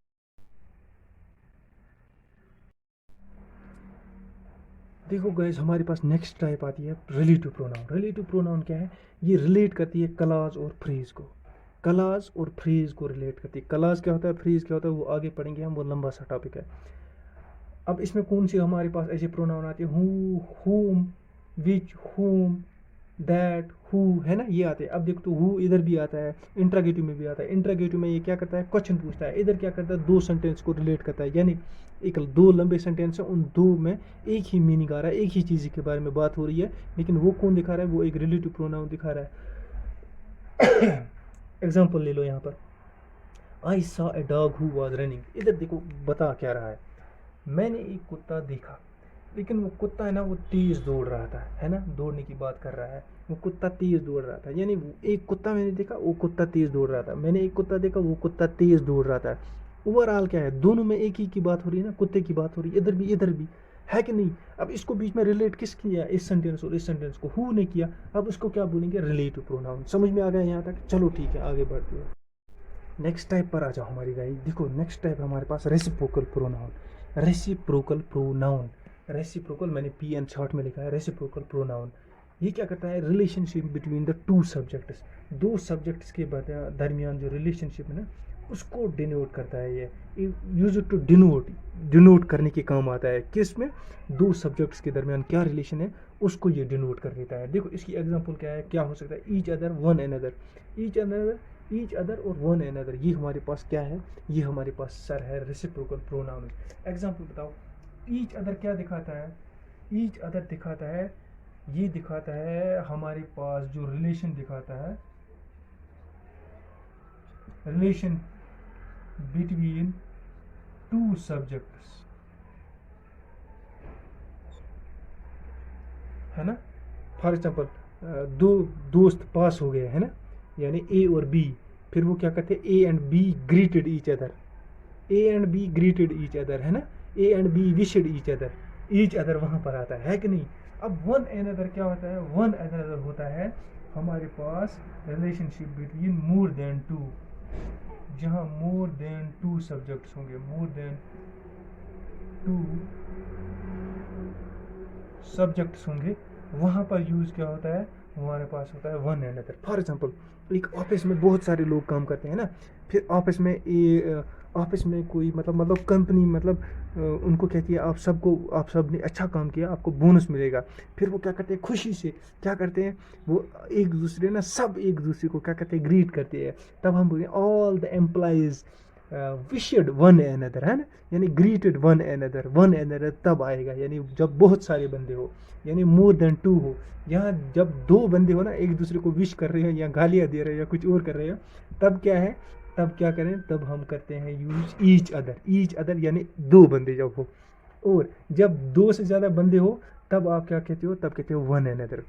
देखो गाइस, हमारे पास नेक्स्ट टाइप आती है रिलेटिव प्रोनाउन। रिलेटिव प्रोनाउन क्या है, ये रिलेट करती है क्लास और फ्रेज को, क्लास और फ्रेज को रिलेट करती है। क्लास क्या होता है, फ्रेज क्या होता है, वो आगे पढ़ेंगे हम, वो लंबा सा टॉपिक है। अब इसमें कौन सी हमारे पास ऐसे प्रोनाउन आते हैं, हु, हुम, विच, हुम, दैट, हु, है ना, ये आते हैं। अब देखो तो हु इधर भी आता है, इंट्रागेटिव में भी आता है। इंट्रागेटिव में ये क्या करता है, क्वेश्चन पूछता है, इधर क्या करता है, दो सेंटेंस को रिलेट करता है, यानी एक दो लंबे सेंटेंस है, उन दो में एक ही मीनिंग आ रहा है, एक ही चीज़ के बारे में बात हो रही है, लेकिन वो कौन दिखा रहा है, वो एक रिलेटिव प्रोनाउन दिखा रहा है। एग्जाम्पल ले लो यहाँ पर, I saw a dog who was running, इधर देखो बता क्या रहा है, मैंने एक कुत्ता देखा, लेकिन वो कुत्ता है ना, वो तेज़ दौड़ रहा था, है ना, दौड़ने की बात कर रहा है, वो कुत्ता तेज़ दौड़ रहा था, यानी एक कुत्ता मैंने देखा, वो कुत्ता तेज़ दौड़ रहा था, मैंने एक कुत्ता देखा, वो कुत्ता तेज़ दौड़ रहा था। ओवरऑल क्या है, दोनों में एक ही की बात हो रही है ना, कुत्ते की बात हो रही है, इधर भी, है कि नहीं। अब इसको बीच में रिलेट किस किया, इस सेंटेंस और इस सेंटेंस को हु ने किया, अब उसको क्या बोलेंगे, रिलेटिव प्रोनाउन। समझ में आ गया यहाँ तक, चलो ठीक है, आगे बढ़ते हैं। नेक्स्ट टाइप पर आ जाओ हमारी गाइस, देखो नेक्स्ट टाइप हमारे पास reciprocal pronoun. Reciprocal pronoun, reciprocal मैंने पी एन शॉर्ट में लिखा है, रेसिप्रोकल प्रोनाउन। ये क्या करता है, relationship between the two subjects, दो सब्जेक्ट्स के दरमियान जो रिलेशनशिप है ना, उसको डिनोट करता है। ये यूज टू डिनोट करने के काम आता है, किस में, दो सब्जेक्ट्स के दरमियान क्या रिलेशन है, उसको ये डिनोट कर देता है। देखो इसकी एग्जांपल क्या है, क्या हो सकता है, each other, one another, each other और वन अनदर, ये हमारे पास क्या है, ये हमारे पास सर है रेसिप्रोकल प्रोनाउन। एग्जांपल बताओ, ईच अदर क्या दिखाता है, ईच अदर दिखाता है, ये दिखाता है हमारे पास जो रिलेशन दिखाता है, रिलेशन बिटवीन टू सब्जेक्ट्स, है ना। फॉर एग्जाम्पल, दो दोस्त पास हो गए, है ना, यानी ए और बी, फिर वो क्या करते हैं, A and B greeted each other, A and B greeted each other, है ना, A and B wished each other वहाँ पर आता है कि नहीं। अब वन अनदर क्या होता है, वन अनदर होता है हमारे पास relationship between more than two, जहाँ मोर देन टू सब्जेक्ट्स होंगे, मोर देन टू सब्जेक्ट्स होंगे, वहाँ पर यूज़ क्या होता है, हमारे पास होता है वन अनदर। फॉर एग्जांपल एक ऑफिस में बहुत सारे लोग काम करते हैं ना, फिर ऑफिस में कोई मतलब कंपनी उनको कहती है, आप सब ने अच्छा काम किया, आपको बोनस मिलेगा। फिर वो क्या करते हैं, खुशी से क्या करते हैं, वो सब एक दूसरे को क्या करते हैं, ग्रीट करते हैं। तब हम बोलेंगे all the employees wished one another, है ना, यानी ग्रीटेड वन अनदर तब आएगा, यानी जब बहुत सारे बंदे हो, यानी मोर देन टू हो। यहाँ जब दो बंदे हो ना, एक दूसरे को विश कर रहे हैं या गालियाँ दे रहे हैं या कुछ और कर रहे हैं, तब क्या है, तब क्या करें, तब हम करते हैं यूज ईच अदर यानी दो बंदे जब हो। और जब दो से ज़्यादा बंदे हो तब आप क्या कहते हो, तब कहते हो वन अनदर।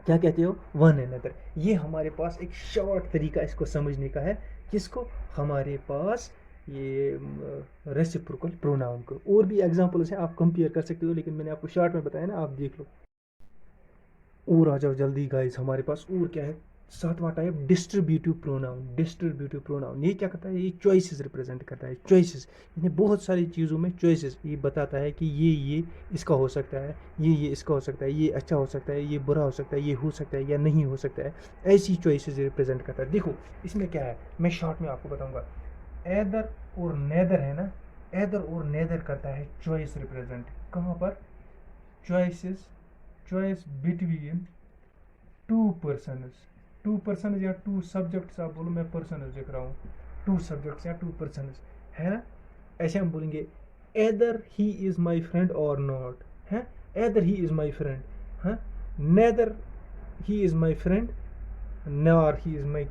क्या कहते हो, वन अनदर। ये हमारे पास एक शॉर्ट तरीका इसको समझने का है, किसको, हमारे पास ये रेसिप्रोकल प्रोनाउन को। और भी एग्जांपल्स हैं, आप कंपेयर कर सकते हो, लेकिन मैंने आपको शॉर्ट में बताया ना, आप देख लो। और आ जाओ जल्दी गाइस, हमारे पास और क्या है, सातवां टाइप डिस्ट्रीब्यूटिव प्रोनाउन। ये क्या करता है, ये चॉइसेस रिप्रेजेंट करता है, चॉइसेस, यानी बहुत सारी चीज़ों में चॉइसेस, ये बताता है कि ये इसका हो सकता है, ये इसका हो सकता है, ये अच्छा हो सकता है, ये बुरा हो सकता है, ये हो सकता है या नहीं हो सकता है, ऐसी चॉइसेस रिप्रेजेंट करता है। देखो इसमें क्या है, मैं शॉर्ट में आपको बताऊंगा। एदर और नेदर है ना, एदर और नेदर करता है चॉइस रिप्रेजेंट, कहाँ पर, चॉइस बिटवीन टू पर्सन या टू सब्जेक्ट्स, आप बोलो, मैं पर्सन लिख रहा हूँ, टू सब्जेक्ट्स या टू पर्सन है ना, ऐसे हम बोलेंगे either he is my friend और नॉट, है, either he is my friend, हाँ, neither he is my friend, nor he is my,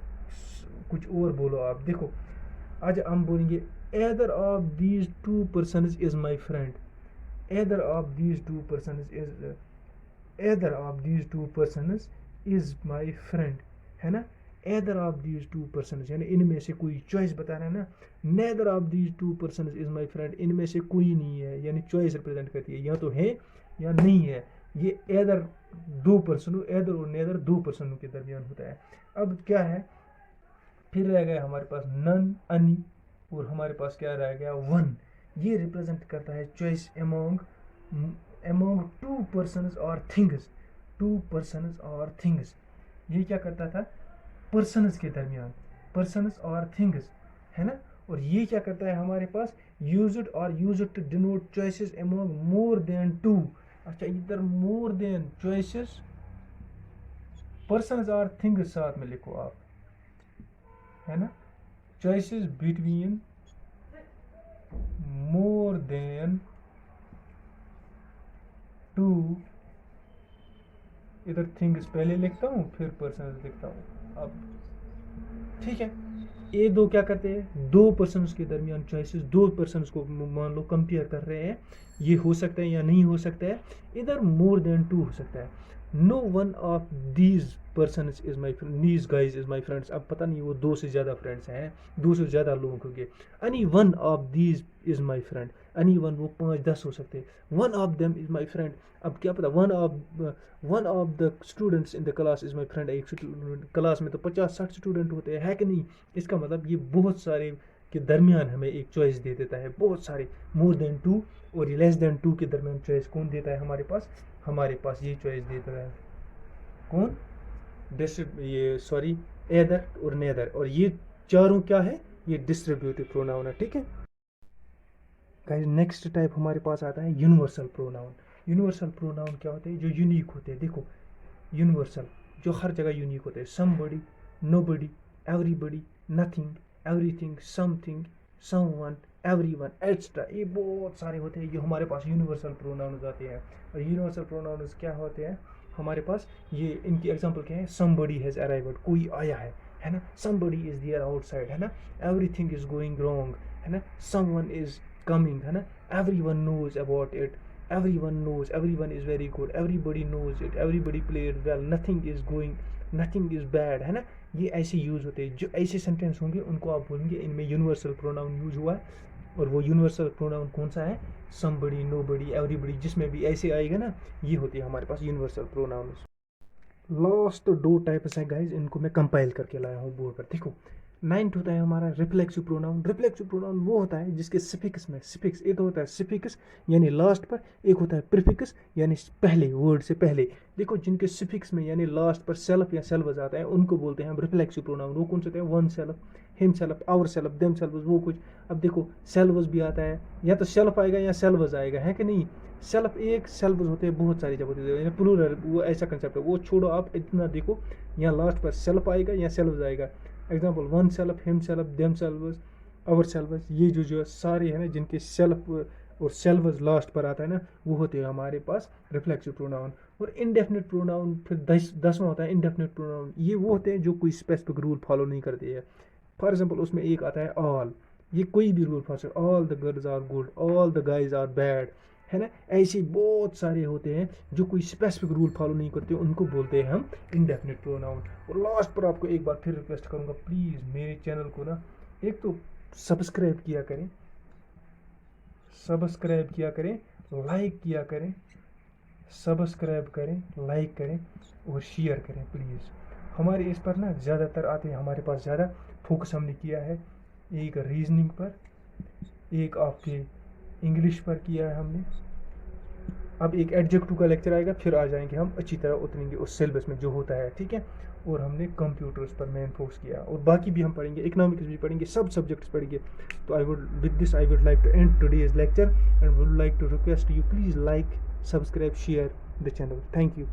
कुछ और बोलो आप। देखो आज हम बोलेंगे either of these two person is my friend, either of these two person is, either of these two person is my friend, है ना, either of these two person यानी इनमें से कोई, चॉइस बता रहा है ना, neither of these two person is my friend, इनमें से कोई नहीं है, यानी चॉइस रिप्रेजेंट करती है, या तो है या नहीं है। ये एदर दो पर्सन, एदर और नेदर दो पर्सनों के दरमियान होता है। अब क्या है, फिर रह गया हमारे पास नन, अनी, और हमारे पास क्या रह गया, वन। ये रिप्रेजेंट करता है चॉइस अमोंग टू पर्सन्स और थिंग्स, टू पर्सन्स और थिंग्स। ये क्या करता था, पर्सन्स के दरमियान, पर्सन्स और थिंग्स, है ना। और ये क्या करता है हमारे पास, यूज्ड और used to denote choices among more than two. अच्छा, इधर मोर देन चॉइसेस, पर्सन्स और थिंग्स साथ में लिखो आप, है ना, choices between more than two, इधर थिंग्स पहले लिखता हूँ फिर पर्सन लिखता हूँ। अब ठीक है, ये दो क्या करते हैं, दो पर्सन्स के दरमियान चॉइसेस, दो पर्सन्स को मान लो कंपेयर कर रहे हैं, ये हो सकता है या नहीं हो सकता है, इधर मोर देन टू हो सकता है। No one of these person is my friend, these guys is my friends, अब पता नहीं वो दो से ज़्यादा फ्रेंड्स हैं, दो से ज़्यादा लोग होंगे। Any one of these is my friend, any one, वो 5-10 हो सकते हैं, one of them is my friend. अब क्या पता, one of the students in the class is my friend, एक क्लास में तो 50-60 स्टूडेंट होते हैं, है कि नहीं। इसका मतलब ये बहुत सारे के दरमियान हमें एक चॉइस दे देता है, बहुत सारे, मोर देन टू और लेस देन टू के दरमियान चॉइस कौन देता है हमारे पास ये चॉइस देता है कौन, ये सॉरी, एदर और नेदर, और ये चारों क्या है, ये डिस्ट्रीब्यूटिव प्रोनाउन है, ठीक है गाइस। नेक्स्ट टाइप हमारे पास आता है यूनिवर्सल प्रोनाउन। यूनिवर्सल प्रोनाउन क्या होते हैं, जो यूनिक होते हैं। देखो यूनिवर्सल, जो हर जगह यूनिक होते हैं, somebody, nobody, everybody, nothing, everything, something, someone, everyone, extra, ये बहुत सारे होते हैं, ये हमारे पास यूनिवर्सल प्रोनाउंस आते हैं। और यूनिवर्सल प्रोनाउंस क्या होते हैं हमारे पास, ये इनकी एग्जांपल क्या है, समबडी हैज़ अराइव्ड, कोई आया है ना, समबडी इज देयर आउटसाइड, है ना, एवरीथिंग इज गोइंग रॉन्ग, है ना, समवन इज कमिंग, है ना, everyone knows about it, everyone knows, everyone is very good, everybody knows it, everybody played well, nothing is going, nothing is bad, है ना। ये ऐसे यूज़ होते हैं, जो ऐसे सेंटेंस होंगे उनको आप बोलेंगे इनमें यूनिवर्सल प्रोनाउन यूज हुआ है। और वो यूनिवर्सल प्रोनाउन कौन सा है, समबडी, नोबडी, एवरीबडी, जिसमें भी ऐसे आएगा ना, ये होती है हमारे पास यूनिवर्सल प्रोनाउन। लास्ट 2 टाइप्स हैं गाइज, इनको मैं कंपाइल करके लाया हूँ बोर्ड पर। देखो 9th होता है हमारा रिफ्लेक्सिव प्रोनाउन। रिफ्लेक्सिव प्रोनाउन वो होता है जिसके सिफिक्स में, सिफिक्स एक तो होता है सिफिक्स यानी लास्ट पर, एक होता है प्रीफिक्स यानी पहले, वर्ड से पहले। देखो जिनके सिफिक्स में यानी लास्ट पर सेल्फ या सेल्वस आता है उनको बोलते हैं हम रिफ्लेक्सिव प्रोनाउन। वो कौन से होते हैं, oneself, himself, ourself, themself, वो कुछ। अब देखो सेल्वस भी आता है, या तो सेल्फ आएगा या सेल्वस आएगा, है कि नहीं। सेल्फ एक, सेल्वस होते हैं बहुत सारी जगह होती है, प्लूरल, वो ऐसा कंसेप्ट है, वो छोड़ो आप, इतना देखो यहाँ लास्ट पर सेल्फ आएगा या सेल्वस आएगा। एग्जाम्पल, oneself, himself, themselves, ourselves, ये जो सारे हैं ना जिनके सेल्फ और सेल्व्स लास्ट पर आता है ना, वो होते हैं हमारे पास रिफ्लेक्सिव प्रोनाउन। और इनडेफिनिट प्रोनाउन फिर 10वां होता है इनडेफिनिट प्रोनाउन। ये वो होते हैं जो कोई स्पेसिफिक रूल फॉलो नहीं करते हैं। फॉर एग्जाम्पल उसमें एक आता है ऑल, ये कोई भी rule follow, all the girls are good, all the guys are bad, है ना। ऐसे बहुत सारे होते हैं जो कोई स्पेसिफिक रूल फॉलो नहीं करते, उनको बोलते हैं हम इनडेफिनिट प्रोनाउन। और लास्ट पर आपको एक बार फिर रिक्वेस्ट करूँगा, प्लीज़ मेरे चैनल को ना एक तो सब्सक्राइब किया करें, सब्सक्राइब किया करें, लाइक किया करें, सब्सक्राइब करें, लाइक करें और शेयर करें प्लीज़। हमारे इस पर ना ज़्यादातर आते हैं, हमारे पास ज़्यादा फोकस हमने किया है एक रीजनिंग पर, एक आपके इंग्लिश पर किया है हमने। अब एक एडजेक्टिव का लेक्चर आएगा, फिर आ जाएंगे हम अच्छी तरह उतरेंगे उस सिलेबस में जो होता है, ठीक है। और हमने कंप्यूटर्स पर मेन फोकस किया, और बाकी भी हम पढ़ेंगे, इकोनॉमिक्स भी पढ़ेंगे, सब सब्जेक्ट्स पढ़ेंगे। तो I would with this I would like to end today's lecture and would like to request you please like, subscribe, share the channel. Thank you.